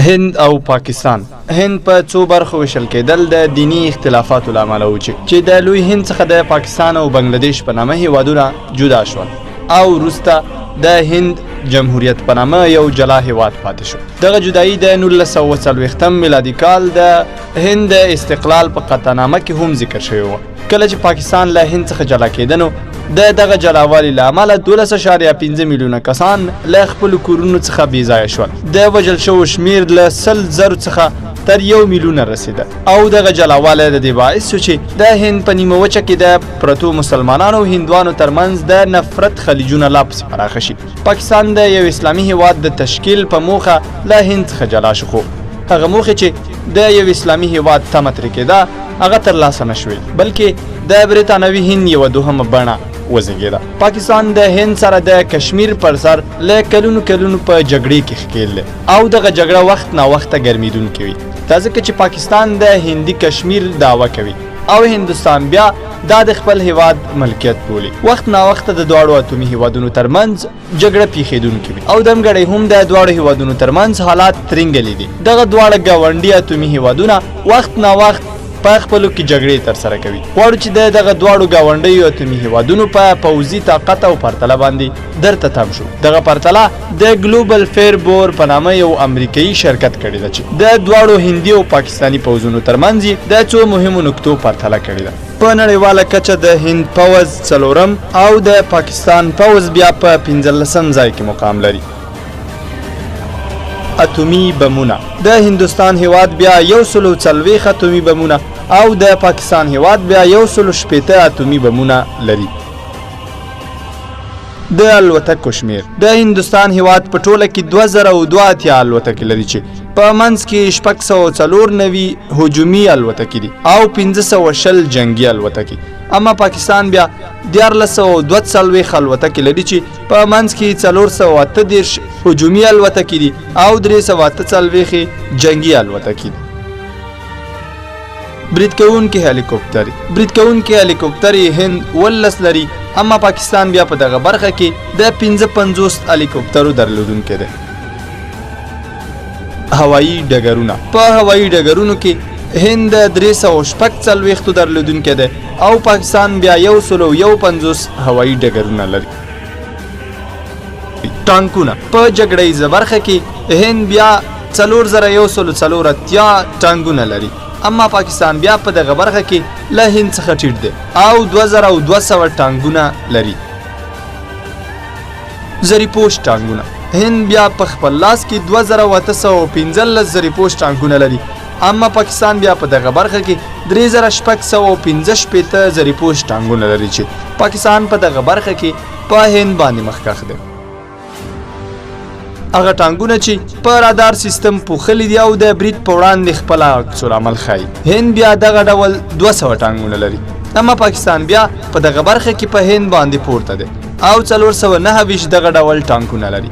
هند او پاکستان. هند په څو برخو ویشل کېدل د دینی اختلافاتو له امله و چې د لوی هند څخه د پاکستان او بنگلاديش په نامه هیوادونه جدا شول او وروسته د هند جمهوریت په نامه یو جلا هیواد پاتې شو. دغه جدایي د 1940 میلادي کال د هند استقلال په قطعنامه کې هم ذکر شوی و. کله چې پاکستان له هند څخه جلا کېدنو د دغه جلاوالي له امله 12.5 میلیونه کسان له خپلو کورونو څخه بېځایه شول. د وژل شوو شمیر له 100,000 څخه تر 1 میلیونه رسیده او دغه جلاوالی د دې باعث شو چې د هند په نیمه وچه کې د پرتو مسلمانانو او هندوانو ترمنځ د نفرت خلیجونه لا پسې پراخه شي. پاکستان د یو اسلامي هیواد د تشکیل په موخه له هند څخه جلا شو، خو هغه موخې چې د یو اسلامي هیواد تمه ترې کېده هغه ترلاسه نه شوې، بلکې د برطانوي هند یوه دوهمه بڼه وزېږېده. پاکستان د هند سره د کشمیر پر سر له کلونو په جګړې کې ښکېل دی او دغه جګړه وخت ناوخته ګرمېدونکې وي. دا ځکه چې پاکستان د هندي کشمیر دعوه کوي او هندوستان بیا دا د خپل هیواد ملکیت بولي. وخت ناوخته د دواړو اتومي هیوادونو ترمنځ جګړه پیښېدونکې وي او دمګړی هم د دواړو هیوادونو ترمنځ حالات ترینګلي دي. دغه دواړه ګاونډي اتومي هیوادونه وخت ناوخت په خپلو کې جګړې ترسره کوي. غواړو چې دغه دواړو ګاونډیو اتومي هیوادونو په پوځي طاقت او پرتله باندې درته تم شو. دغه پرتله د ګلوبل فیر بور په نامه یو امریکایي شرکت کړې ده چې د دواړو هندي او پاکستاني پوځونو ترمنځ د څو مهمو نکتو پرتله کړې ده. په نړیواله کچه د هند پوځ 4م او د پاکستان پوځ بیا په 15م ځای کې مقام لري. اتومي بمونه د هندوستان هیواد بیا 140 اتومي بمونه او د پاکستان هیواد بیا 180 اتومي بمونه لري. د الوتکو شمیر د هندوستان هیواد په ټوله کې 2002 الوتکې لري چې په منځ کې 694 هجومي الوتکې دي او 520 جنگي الوتکې. اما پاکستان بیا 1442 الوتکې لري چې په منځ کې 438 هجومي الوتکې دي او 348 جنگي الوتکې دي. برید کوونکي هلیکوپتر هند 19 لري، اما پاکستان بیا په دغه برخه کې د 55 هلیکوپترو درلودونکی دی. هوایي ډګرونه په هوایي ډګرونو کې هند 346 درلودونکی دی او پاکستان بیا 151 هوایي ډګرونه لري. ټانکونه په جګړیزه برخه کې هند بیا 4140 ټانکونه لري، اما پاکستان بیا په دغه برخه کې له هند څخه ټیټ دی او 2200 ټانکونه لري. زریپوش ټانکونه هند بیا په خپل لاس کې 2815 زریپوش ټانکونه لري، اما پاکستان بیا په دغه برخه کې 3615 زریپوش ټانکونه لري چې پاکستان په دغه برخه کې په هند باندې مخکښ دی. هغه ټانکونه چې په رادار سیستم پوښلي دي او د برید په وړاندې خپل عکس العمل ښایي. هند بیا دغه ډول 200 ټانکونه لري، اما پاکستان بیا په دغه برخه کې په هند باندې پورته دی او 429 دغه ډول ټانکونه لري.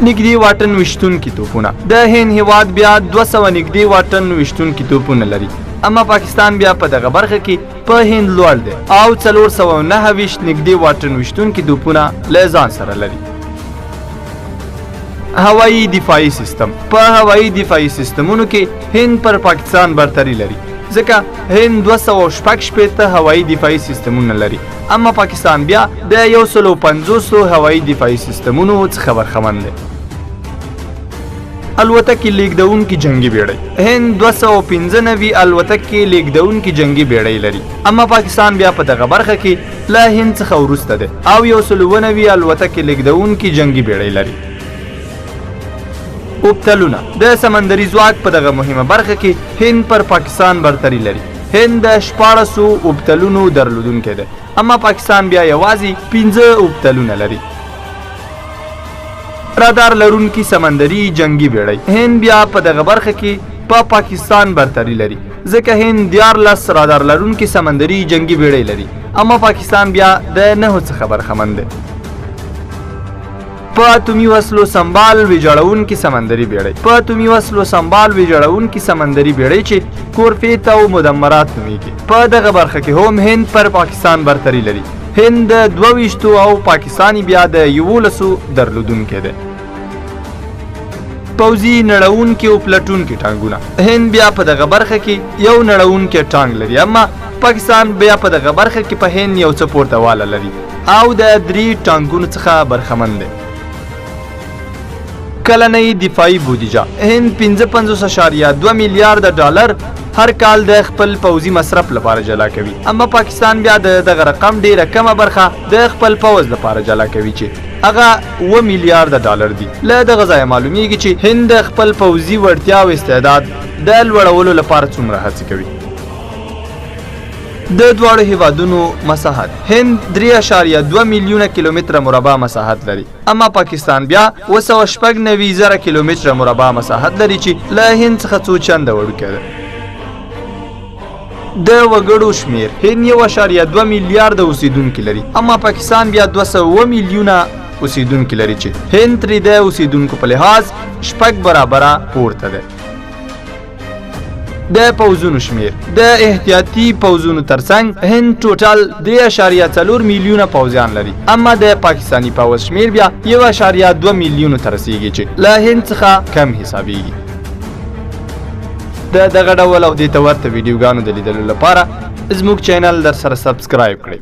نږدې واټن ویشتونکي توپونه د هند هیواد بیا 200 نږدې واټن ویشتونکي توپونه لري، اما پاکستان بیا په دغه برخه کې په هند لوړ دی او 429 نږدې واټن ویشتونکي توپونه له ځان سره لري. هوایی دفاعي سیستم په هوایی دفاعي سیستمونو کې هند پر پاکستان برتري لري، ځکه هند 216 هوایی دفاعي سیستمونه لري، اما پاکستان بیا د 150 هوایی دفاعي سیستمونو څخه برخمن دی. الوتکې لیږدونکي جنگي بیړۍ هند 295 الوتکې لیږدونکي جنگي بیړۍ لري، اما پاکستان بیا په دغه برخه کې له هند څخه وروسته دی او 190 الوتکې لیږدونکي جنگي بیړۍ لري. اوبتلونه د سمندري ځواک په دغه مهمه برخه کې هند پر پاکستان برتري لري. هند د 1400 اوبتلونو درلودونکی دی، اما پاکستان بیا یوازې 15 اوبتلونه لري. رادار لرونکي سمندري جنگي بیړۍ هند بیا په دغه برخه کې په پاکستان برتري لري، ځکه هند 14 رادار لرونکي سمندري جنگي بیړۍ لري، اما پاکستان بیا د 9 څخه برخمن دی. په اتومي وسلو سنبال ویجاړونکي سمندري بیړۍ په اتومي وسلو سنبال ویجاړونکي سمندري بیړۍ چې کورفیت او مدمرات نومیږي په دغه برخه کې هم هند پر پاکستان برتري لري. هند 22 او پاکستاني بیا د 11 درلودونکی دی. پوځي نړونکي او پلټونکي ټانګونه. هند بیا په دغه برخه کې یو نړونکي ټانګ لري، اما پاکستان بیا په دغه برخه کې په هند یو څه پورته واله لري او د 3 ټانګونو څخه برخمن دی. کلنۍ دفاعي بودیجه هند 55.2 میلیارډ ډالر هر کال د خپل پوځي مصرف لپاره جلا کوي، اما پاکستان بیا دغه رقم ډیره کمه برخه د خپل پوځ لپاره جلا کوي چې هغه 2 میلیارډ ډالر دي. له دغه ځایه معلومیږي چې هند د خپل پوځي وړتیا او استعداد د لوړولو لپاره څومره هڅې کوي. د دواړو هیوادونو مساحت هند 3.2 میلیونه کیلومتره مربع مساحت لري، اما پاکستان بیا 296,000 کیلومتره مربع مساحت لري چې له هند څخه څو چنده وړوکی ده. د وګړو شمیر هند 1.2 میلیارډ اوسیدونکي لري، اما پاکستان بیا 200 میلیونه اوسیدونکي لري چې هند ترې د اوسیدونکو په لحاظ 6 برابره پورته ده. د پوځونو شمیر د احتیاطي پوځونو ترڅنګ هند ټوټل 3.4 میلیونه پوځیان لري، اما د پاکستانی پوځ شمیر بیا 1.2 میلیونه ته رسیږي چې له هند څخه کم حسابیږي. د دغه ډول او دې ته ورته ویډیوګانو د لیدلو لپاره زموږ چینل در سره سبسکرایب کړئ.